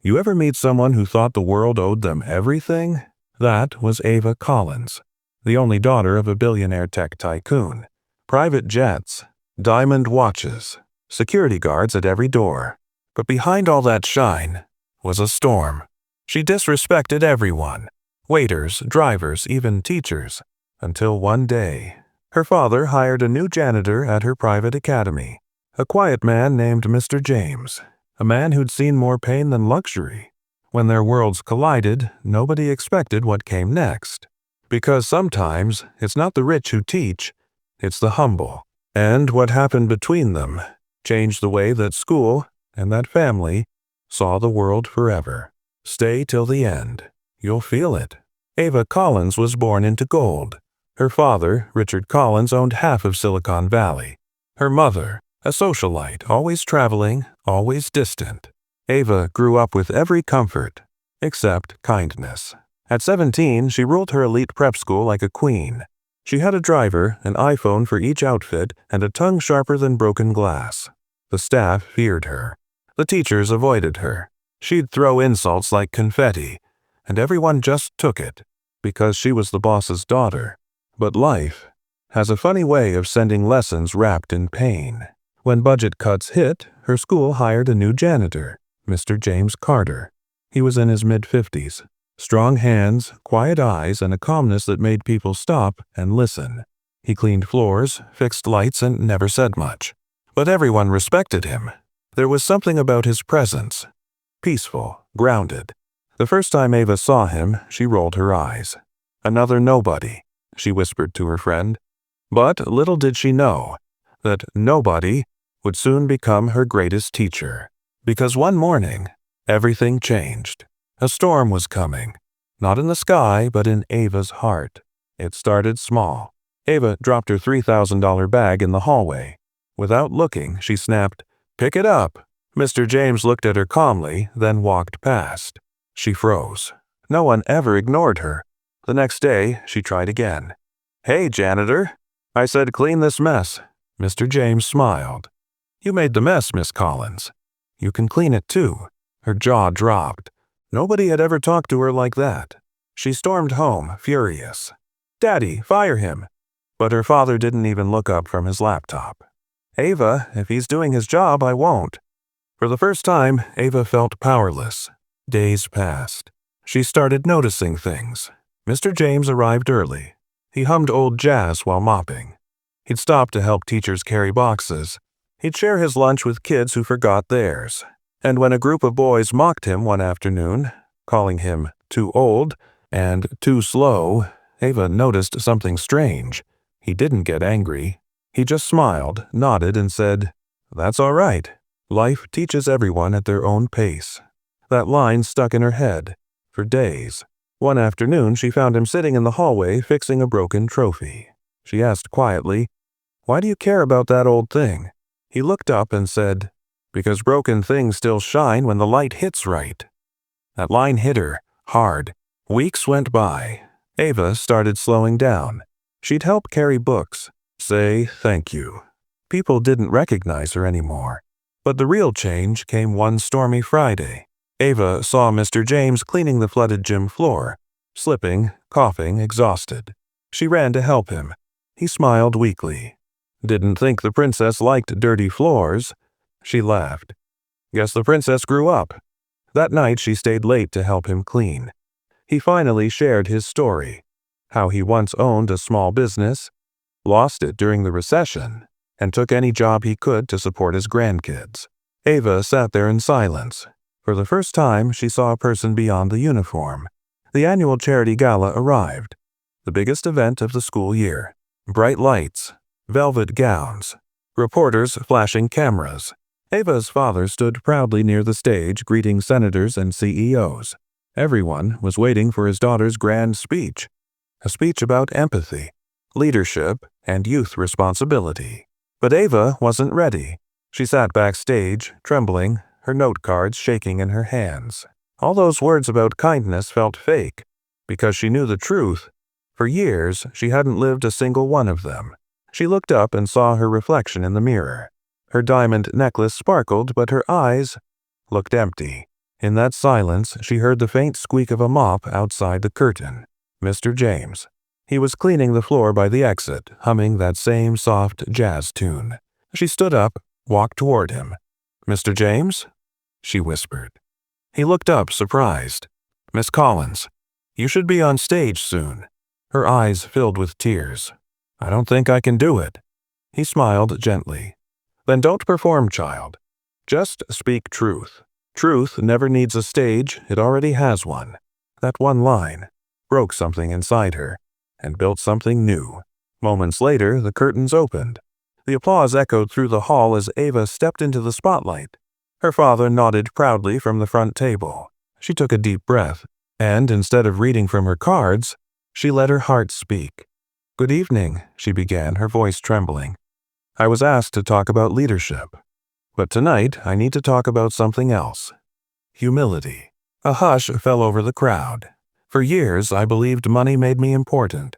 You ever meet someone who thought the world owed them everything? That was Ava Collins, the only daughter of a billionaire tech tycoon. Private jets, diamond watches, security guards at every door. But behind all that shine was a storm. She disrespected everyone, waiters, drivers, even teachers, until one day, her father hired a new janitor at her private academy, a quiet man named Mr. James, a man who'd seen more pain than luxury. When their worlds collided, nobody expected what came next. Because sometimes it's not the rich who teach, it's the humble. And what happened between them changed the way that school and that family saw the world forever. Stay till the end. You'll feel it. Ava Collins was born into gold. Her father, Richard Collins, owned half of Silicon Valley. Her mother, a socialite, always traveling, always distant. Ava grew up with every comfort, except kindness. At 17, she ruled her elite prep school like a queen. She had a driver, an iPhone for each outfit, and a tongue sharper than broken glass. The staff feared her. The teachers avoided her. She'd throw insults like confetti, and everyone just took it, because she was the boss's daughter. But life has a funny way of sending lessons wrapped in pain. When budget cuts hit, her school hired a new janitor, Mr. James Carter. He was in his mid-50s. Strong hands, quiet eyes, and a calmness that made people stop and listen. He cleaned floors, fixed lights, and never said much. But everyone respected him. There was something about his presence. Peaceful, grounded. The first time Ava saw him, she rolled her eyes. Another nobody, she whispered to her friend. But little did she know that nobody would soon become her greatest teacher. Because one morning, everything changed. A storm was coming. Not in the sky, but in Ava's heart. It started small. Ava dropped her $3,000 bag in the hallway. Without looking, she snapped, "Pick it up." Mr. James looked at her calmly, then walked past. She froze. No one ever ignored her. The next day, she tried again. "Hey, janitor." "I said clean this mess." Mr. James smiled. "You made the mess, Miss Collins. You can clean it too." Her jaw dropped. Nobody had ever talked to her like that. She stormed home, furious. "Daddy, fire him." But her father didn't even look up from his laptop. "Ava, if he's doing his job, I won't." For the first time, Ava felt powerless. Days passed. She started noticing things. Mr. James arrived early. He hummed old jazz while mopping. He'd stop to help teachers carry boxes. He'd share his lunch with kids who forgot theirs. And when a group of boys mocked him one afternoon, calling him too old and too slow, Ava noticed something strange. He didn't get angry. He just smiled, nodded, and said, "That's all right. Life teaches everyone at their own pace." That line stuck in her head for days. One afternoon, she found him sitting in the hallway fixing a broken trophy. She asked quietly, "Why do you care about that old thing?" He looked up and said, "Because broken things still shine when the light hits right." That line hit her, hard. Weeks went by. Ava started slowing down. She'd help carry books, say thank you. People didn't recognize her anymore. But the real change came one stormy Friday. Ava saw Mr. James cleaning the flooded gym floor, slipping, coughing, exhausted. She ran to help him. He smiled weakly. "Didn't think the princess liked dirty floors." She laughed. "Guess the princess grew up." That night she stayed late to help him clean. He finally shared his story, how he once owned a small business, lost it during the recession, and took any job he could to support his grandkids. Ava sat there in silence. For the first time, she saw a person beyond the uniform. The annual charity gala arrived, the biggest event of the school year. Bright lights, velvet gowns, reporters flashing cameras. Ava's father stood proudly near the stage, greeting senators and CEOs. Everyone was waiting for his daughter's grand speech, a speech about empathy, leadership, and youth responsibility. But Ava wasn't ready. She sat backstage, trembling, her note cards shaking in her hands. All those words about kindness felt fake, because she knew the truth. For years, she hadn't lived a single one of them. She looked up and saw her reflection in the mirror. Her diamond necklace sparkled, but her eyes looked empty. In that silence, she heard the faint squeak of a mop outside the curtain. Mr. James. He was cleaning the floor by the exit, humming that same soft jazz tune. She stood up, walked toward him. "Mr. James?" she whispered. He looked up, surprised. "Miss Collins, you should be on stage soon." Her eyes filled with tears. "I don't think I can do it." He smiled gently. "Then don't perform, child. Just speak truth. Truth never needs a stage, it already has one." That one line broke something inside her and built something new. Moments later, the curtains opened. The applause echoed through the hall as Ava stepped into the spotlight. Her father nodded proudly from the front table. She took a deep breath, and instead of reading from her cards, she let her heart speak. "Good evening," she began, her voice trembling. "I was asked to talk about leadership. But tonight, I need to talk about something else. Humility." A hush fell over the crowd. For years, I believed money made me important.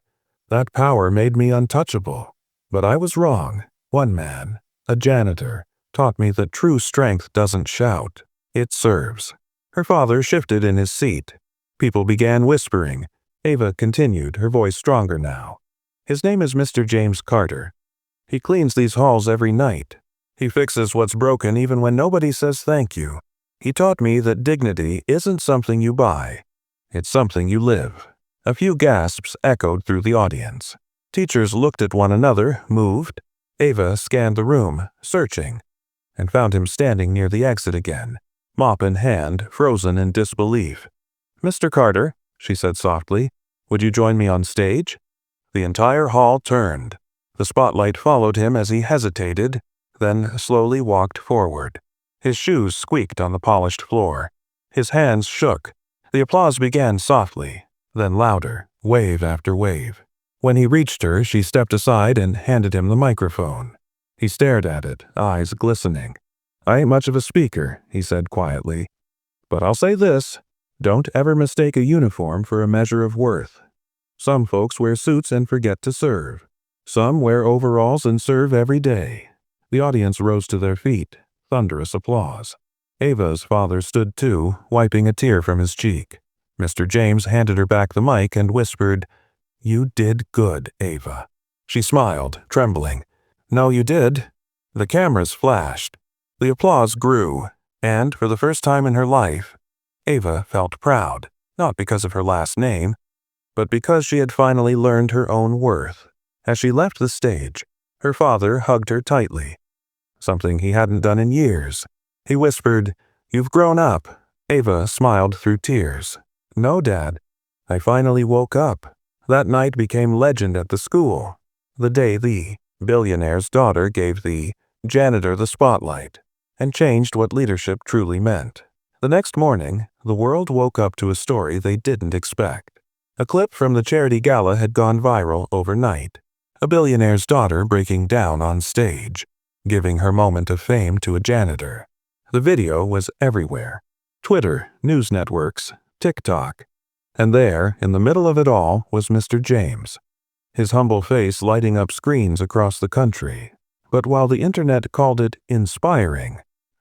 That power made me untouchable. But I was wrong. One man, a janitor, taught me that true strength doesn't shout. It serves. Her father shifted in his seat. People began whispering. Ava continued, her voice stronger now. "His name is Mr. James Carter. He cleans these halls every night. He fixes what's broken even when nobody says thank you. He taught me that dignity isn't something you buy. It's something you live." A few gasps echoed through the audience. Teachers looked at one another, moved. Ava scanned the room, searching, and found him standing near the exit again, mop in hand, frozen in disbelief. "Mr. Carter," she said softly, "would you join me on stage?" The entire hall turned. The spotlight followed him as he hesitated, then slowly walked forward. His shoes squeaked on the polished floor. His hands shook. The applause began softly, then louder, wave after wave. When he reached her, she stepped aside and handed him the microphone. He stared at it, eyes glistening. "I ain't much of a speaker," he said quietly. "But I'll say this, don't ever mistake a uniform for a measure of worth. Some folks wear suits and forget to serve. Some wear overalls and serve every day." The audience rose to their feet. Thunderous applause. Ava's father stood too, wiping a tear from his cheek. Mr. James handed her back the mic and whispered, "You did good, Ava." She smiled, trembling. "No, you did." The cameras flashed. The applause grew, and for the first time in her life, Ava felt proud, not because of her last name, but because she had finally learned her own worth. As she left the stage, her father hugged her tightly, something he hadn't done in years. He whispered, "You've grown up." Ava smiled through tears. "No, Dad. I finally woke up." That night became legend at the school. The day the billionaire's daughter gave the janitor the spotlight and changed what leadership truly meant. The next morning, the world woke up to a story they didn't expect. A clip from the charity gala had gone viral overnight. A billionaire's daughter breaking down on stage, giving her moment of fame to a janitor. The video was everywhere. Twitter, news networks, TikTok. And there, in the middle of it all, was Mr. James, his humble face lighting up screens across the country. But while the internet called it inspiring,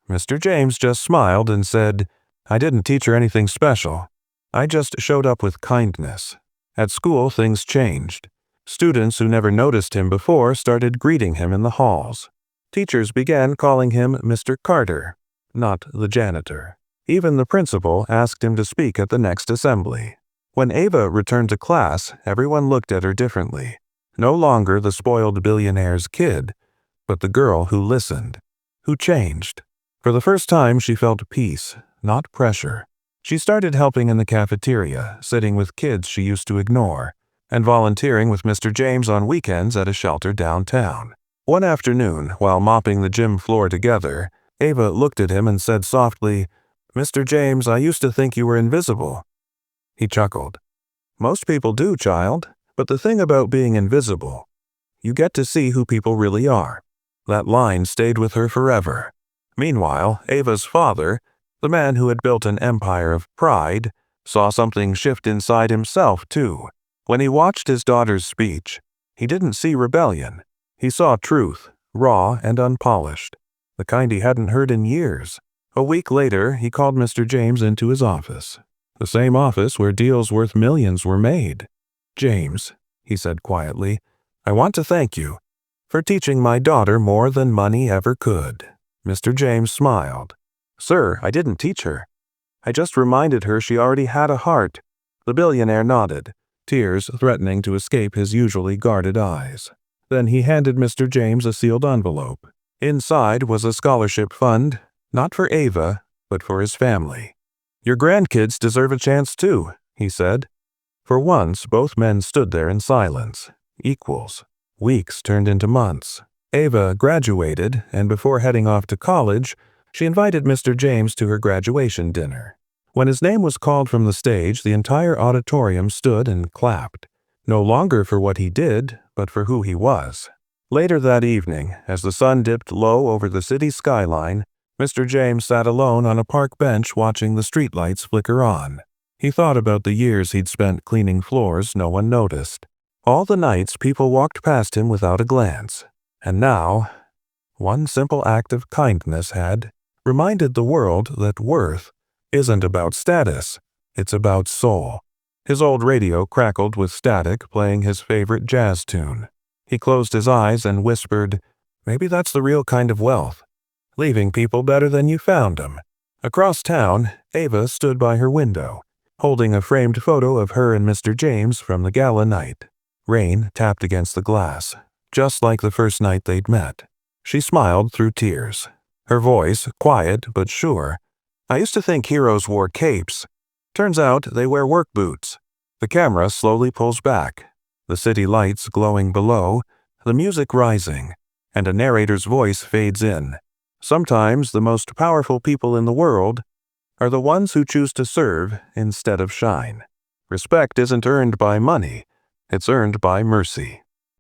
Mr. James just smiled and said, "I didn't teach her anything special. I just showed up with kindness." At school, things changed. Students who never noticed him before started greeting him in the halls. Teachers began calling him Mr. Carter, not the janitor. Even the principal asked him to speak at the next assembly. When Ava returned to class, everyone looked at her differently. No longer the spoiled billionaire's kid, but the girl who listened, who changed. For the first time, she felt peace, not pressure. She started helping in the cafeteria, sitting with kids she used to ignore, and volunteering with Mr. James on weekends at a shelter downtown. One afternoon, while mopping the gym floor together, Ava looked at him and said softly, "Mr. James, I used to think you were invisible." He chuckled. "Most people do, child, but the thing about being invisible, you get to see who people really are." That line stayed with her forever. Meanwhile, Ava's father, the man who had built an empire of pride, saw something shift inside himself too. When he watched his daughter's speech, he didn't see rebellion. He saw truth, raw and unpolished, the kind he hadn't heard in years. A week later, he called Mr. James into his office. The same office where deals worth millions were made. "James," he said quietly, "I want to thank you for teaching my daughter more than money ever could." Mr. James smiled. "Sir, I didn't teach her. I just reminded her she already had a heart." The billionaire nodded, tears threatening to escape his usually guarded eyes. Then he handed Mr. James a sealed envelope. Inside was a scholarship fund, not for Ava, but for his family. "Your grandkids deserve a chance too," he said. For once, both men stood there in silence, equals. Weeks turned into months. Ava graduated, and before heading off to college, she invited Mr. James to her graduation dinner. When his name was called from the stage, the entire auditorium stood and clapped, no longer for what he did, but for who he was. Later that evening, as the sun dipped low over the city skyline, Mr. James sat alone on a park bench watching the streetlights flicker on. He thought about the years he'd spent cleaning floors no one noticed. All the nights people walked past him without a glance. And now, one simple act of kindness had reminded the world that worth isn't about status, it's about soul. His old radio crackled with static, playing his favorite jazz tune. He closed his eyes and whispered, "Maybe that's the real kind of wealth, leaving people better than you found them." Across town, Ava stood by her window, holding a framed photo of her and Mr. James from the gala night. Rain tapped against the glass, just like the first night they'd met. She smiled through tears. Her voice, quiet but sure. "I used to think heroes wore capes. Turns out they wear work boots." The camera slowly pulls back, the city lights glowing below, the music rising, and a narrator's voice fades in. Sometimes the most powerful people in the world are the ones who choose to serve instead of shine. Respect isn't earned by money, it's earned by mercy.